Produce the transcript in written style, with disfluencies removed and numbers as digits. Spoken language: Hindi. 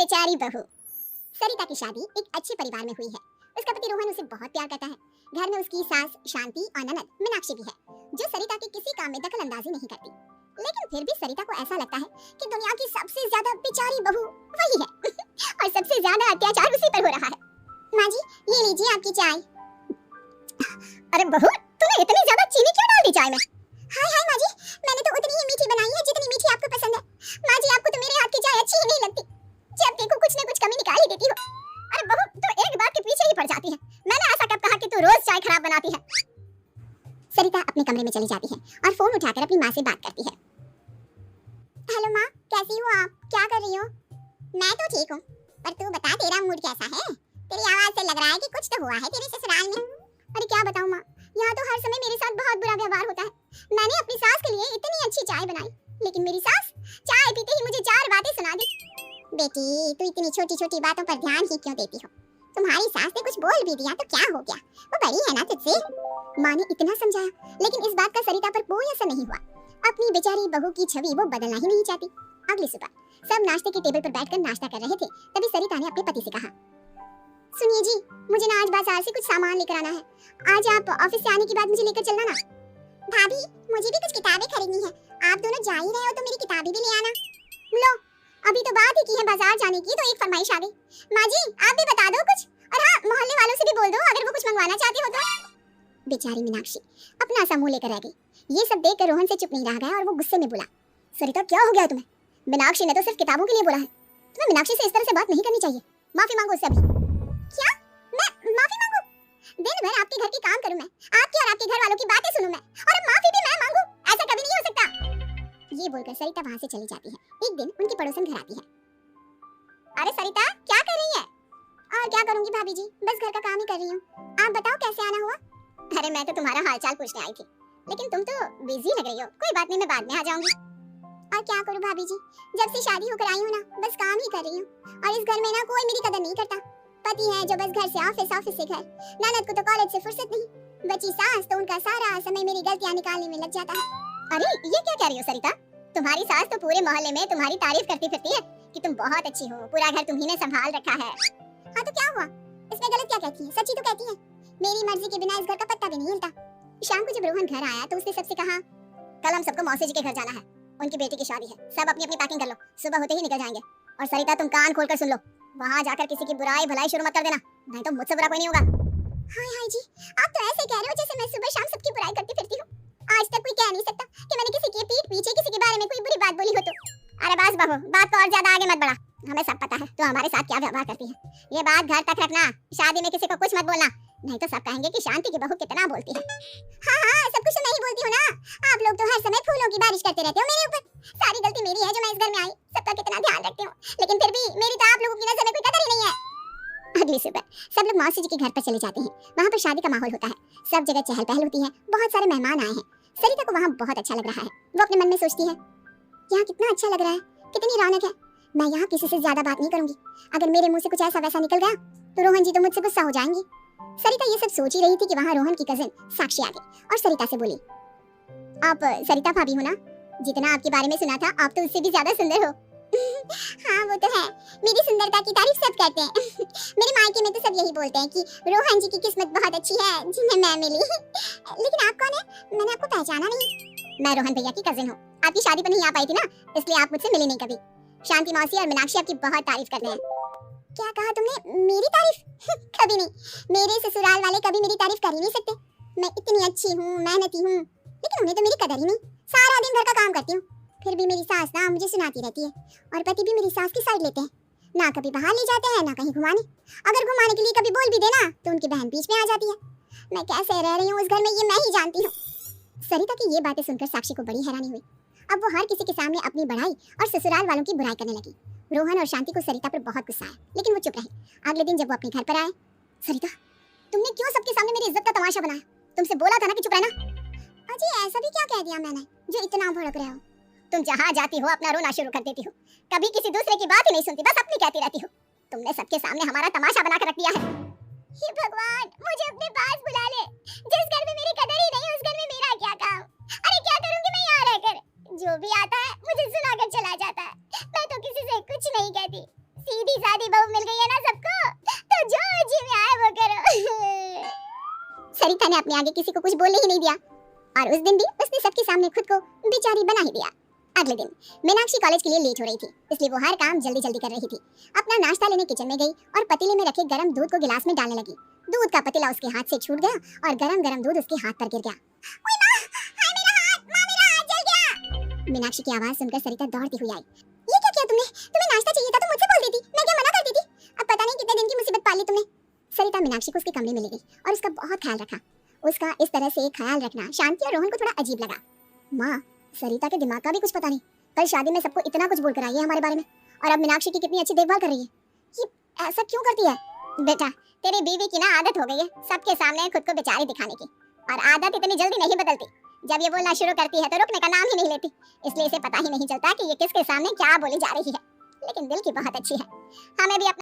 बेचारी बहू। सरिता की शादी एक अच्छे परिवार में हुई है। उसका पति रोहन उसे बहुत प्यार करता है। घर में उसकी सास शांति और ननद मीनाक्षी भी है, जो सरिता के किसी काम में दखल अंदाजी नहीं करती। लेकिन फिर भी सरिता को ऐसा लगता है कि दुनिया की सबसे ज्यादा बेचारी बहू वही है और सबसे ज्यादा अत्याचार उसी पर हो रहा है। माँ जी, ये लीजिए आपकी चाय। अरे बहू, तूने इतनी ज्यादा चीनी क्यों डाल दी चाय में? हाय हाय माँ जी, मैंने तो उतनी ही मीठी बनाई है जितनी मीठी आपको पसंद है। माँ जी, आपको तो मेरे हाथ की चाय अच्छी ही नहीं लगती। जब देखो कुछ न कुछ कमी निकाल ही देती हो। अरे बहू, तो एक बात के पीछे ही पड़ जाती है। मैंने ऐसा कब कहा कि तू रोज चाय खराब बनाती है? सरिता अपने कमरे में चली जाती है और फोन उठाकर अपनी माँ से बात करती है। हेलो माँ, कैसी हो आप? क्या कर रही हो? मैं तो ठीक हूँ, पर तू बता, तेरा मूड कैसा है? तेरी आवाज से लग रहा है कि कुछ तो हुआ है तेरे ससुराल में। अरे क्या बताऊँ माँ, यहाँ तो हर समय मेरे साथ बहुत बुरा व्यवहार होता है। मैंने अपनी सास के लिए इतनी अच्छी चाय बनाई, लेकिन मेरी सास चाय पीते ही मुझे 4 बातें सुना दी। बेटी, तू इतनी छोटी छोटी बातों पर ध्यान ही क्यों देती हो? तुम्हारी सास ने कुछ बोल भी दिया तो क्या हो गया, वो बड़ी है ना तुझसे। माँ ने इतना समझाया, लेकिन इस बात का सरिता पर कोई असर नहीं हुआ। अपनी बेचारी बहू की छवि वो बदलना ही नहीं चाहती। अगली सुबह सब नाश्ते के टेबल पर बैठकर नाश्ता कर रहे थे, तभी सरिता ने अपने पति से कहा, सुनिए जी, मुझे ना आज बाजार से कुछ सामान लेकर आना है। आज आप ऑफिस से आने के बाद मुझे लेकर चलना ना। भाभी, मुझे भी कुछ किताबें खरीदनी है। आप दोनों जा ही रहे हो तो मेरी किताबें भी ले आना। लो, अभी तो बात ही की है बाजार जाने की, तो एक फरमाइश आ गई। माँ जी, आप भी बता दो कुछ, और हाँ, मोहल्ले वालों से भी बोल दो अगर वो कुछ मंगवाना चाहते हो तो। बेचारी मीनाक्षी अपना सा मुंह लेकर रह गई। ये सब देखकर रोहन से चुप नहीं रह गया और वो गुस्से में बोला, सरिता क्या हो गया तुम्हें? मीनाक्षी ने तो सिर्फ किताबों के लिए बोला है। तुम्हें मीनाक्षी से इस तरह से बात नहीं करनी चाहिए। माफी मांगो उससे अभी। क्या? मैं माफी मांगू? दिन भर आपके घर के काम करूं मैं, आपके और आपके घर वालों की बातें सुनूं मैं, और अब माफी भी मैं मांगू? ऐसा कभी नहीं हो सकता। ये बोलकर सरिता वहां से चली जाती है। एक दिन उनकी पड़ोसन घर आती है। अरे सरिता, क्या कर रही है? और क्या करूंगी भाभी जी, बस घर का काम ही कर रही हूँ। आप बताओ कैसे आना हुआ? अरे मैं तो तुम्हारा हालचाल पूछने आई थी, लेकिन तुम तो बिजी लग रही हो। कोई बात नहीं, मैं बाद में आ जाऊंगी। और क्या करूं भाभी जी, जब से शादी होकर आई हूँ ना, बस काम ही कर रही हूँ। और इस घर में ना कोई मेरी कदर नहीं करता। पति है जो बस घर से ऑफिस, ऑफिस से घर। ननद को तो कॉलेज से फुर्सत नहीं। बची सास तो उनका सारा समय मेरी गलतियां निकालने में लग जाता है। अरे ये क्या कह रही हो सरिता? तुम्हारी सास तो पूरे मोहल्ले में तुम्हारी तारीफ करती फिरती है कि तुम बहुत अच्छी हो, पूरा घर तुम्ही ने संभाल रखा है। हाँ तो क्या हुआ, इसमें गलत क्या कहती है? सच्ची तो कहती है। मेरी मर्जी के बिना इस घर का पत्ता भी नहीं हिलता। शाम को जब रोहन घर आया तो उसने सबसे कहा, कल हम सबको मौसी जी के घर जाना है, उनकी बेटी की शादी है। सब अपनी अपनी पैकिंग कर लो, सुबह होते ही निकल जाएंगे। और सरिता तुम कान खोलकर सुन लो, वहाँ जाकर किसी की बुराई भलाई शुरू मत कर देना, नहीं तो मुझसे बुरा कोई नहीं होगा। हाय हाय जी, आप तो ऐसे कह रहे हो जैसे मैं सुबह शाम सबकी बुराई करती फिरती हूँ। आज तक कोई कह नहीं सकता कि मैंने किसी की पीठ पीछे किसी के बारे में कोई बुरी बात बोली हो तो। अरे बस बहू, बात को और ज्यादा आगे मत बढ़ा। हमें सब पता है तो हमारे साथ क्या व्यवहार करती है। ये बात घर तक रखना, शादी में किसी को कुछ मत बोलना, नहीं तो सब कहेंगे कि शांति की बहू कितना बोलती है। हाँ हाँ, सब कुछ तो मैं ही बोलती हूँ ना। आप लोग तो हर समय फूलों की बारिश करते रहते हो मेरे ऊपर। सारी गलती मेरी है जो मैं इस घर में आई, सबका कितना ध्यान रखती हूँ, लेकिन फिर भी मेरी तो आप लोगों की नजर में कोई कदर ही नहीं है। अगली सुबह सब लोग मौसी जी के घर पर चले जाते हैं। वहाँ पर शादी का माहौल होता है, सब जगह चहल पहल होती है, बहुत सारे मेहमान आए हैं। सरिता को वहाँ बहुत अच्छा लग रहा है। वो अपने मन में सोचती है, यहाँ कितना अच्छा लग रहा है, कितनी रौनक है। मैं यहाँ किसी से ज्यादा बात नहीं करूंगी। अगर मेरे मुंह से कुछ ऐसा वैसा निकल गया तो रोहन जी तो मुझसे गुस्सा हो जाएंगी। सरिता ये सब सोच ही रही थी कि वहाँ रोहन की कजिन साक्षी आ गई और सरिता से बोली, आप सरिता भाभी हो ना? जितना आपके बारे में सुना था, आप तो उससे भी ज्यादा सुंदर हो। हाँ वो तो है, मेरी सुंदरता की तारीफ सब करते हैं। मेरे मायके में तो सब यही बोलते हैं कि रोहन जी की किस्मत बहुत अच्छी है जिन्हें मैं मिली। लेकिन आप कौन है? मैंने आपको पहचाना नहीं। मैं रोहन भैया की कजिन हूँ। आपकी शादी पर नहीं आ पाई थी ना, इसलिए आप मुझसे मिली नहीं कभी। शांति मौसी और मीनाक्षी आपकी बहुत तारीफ करते हैं। क्या कहा तुमने? मेरी तारीफ? कभी नहीं, मेरे ससुराल वाले कभी मेरी तारीफ कर ही नहीं सकते। मैं इतनी अच्छी हूँ, मेहनती हूँ, लेकिन उन्हें तो मेरी कदर ही नहीं। सारा दिन घर का काम करती हूँ, फिर भी मेरी सास ना मुझे सुनाती रहती है, और पति भी मेरी सास की साइड लेते हैं। ना कभी बाहर ले जाते हैं, ना कहीं घुमाने। अगर घुमाने के लिए कभी बोल भी देना तो उनकी बहन बीच में आ जाती है। मैं कैसे रह रही हूँ उस घर में, ये मैं ही जानती हूँ। सरिता की ये बातें सुनकर साक्षी को बड़ी हैरानी हुई। अब वो हर किसी के सामने अपनी बढ़ाई और ससुराल वालों की बुराई करने लगी। रोहन और शांति को सरिता पर बहुत गुस्सा आया, लेकिन वो चुप रही। अगले दिन जब वो अपने घर पर आए, सरिता तुमने क्यों सबके सामने मेरी इज्जत का तमाशा बनाया? तुमसे बोला था ना कि चुप रहना। अजी ऐसा भी क्या कह दिया मैंने जो इतना भड़क रहे हो? तुम जहाँ जाती हो अपना रोना शुरू कर देती हो, कभी किसी दूसरे की बात ही नहीं सुनती, बस अपनी कहती रहती हो। तुमने सबके सामने हमारा तमाशा बना कर रख दिया है। हे भगवान, मुझे अपने पास बुला ले। जिस घर में मेरी कदर ही नहीं, उस घर में मेरा क्या काम? अरे क्या करूंगी मैं यहाँ रहकर? जो भी आता है मुझे सुनाकर चला जाता है। मैं तो किसी से कुछ नहीं कहती, सीधी अपने आगे किसी को कुछ बोलने ही नहीं दिया। और उस दिन भी उसने सबके सामने खुद को बेचारी बना ही दिया। अगले दिन मीनाक्षी कॉलेज के लिए लेट हो रही थी, इसलिए वो हर काम जल्दी जल्दी कर रही थी। अपना नाश्ता लेने किचन में गई और पतीले में रखे गर्म दूध को गिलास में डालने लगी। दूध का पतीला उसके हाथ से छूट गया और गरम गरम दूध उसके हाथ पर गिर गया। ओए माँ, हाय मेरा हाथ, माँ मेरा हाथ जल गया। मीनाक्षी की आवाज सुनकर सरिता दौड़ती हुई आई। ये क्या किया तुमने? तुम्हें नाश्ता चाहिए था तो मुझसे बोल देती, मैं क्या मना करती थी? अब पता नहीं कितने दिन की मुसीबत पाली तुमने। सरिता मीनाक्षी को उसके कमरे में ले गई और उसका बहुत ख्याल रखा। उसका इस तरह से ख्याल रखना शांति और रोहन को थोड़ा अजीब लगा। माँ, सरिता के दिमाग का भी कुछ पता नहीं। कल शादी में सबको इतना कुछ बोल कर आई है हमारे बारे में, और अब मीनाक्षी की कितनी अच्छी देखभाल कर रही है। ये ऐसा क्यों करती है? बेटा, तेरी बीवी की ना आदत हो गई है सबके सामने खुद को बेचारी दिखाने की, और आदत इतनी जल्दी नहीं बदलती। जब ये बोलना शुरू करती है तो रुकने का नाम ही नहीं लेती, इसलिए इसे पता ही नहीं चलता कि ये किसके सामने क्या बोली जा रही है। लेकिन दिल की बहुत अच्छी है। हमें भी अपना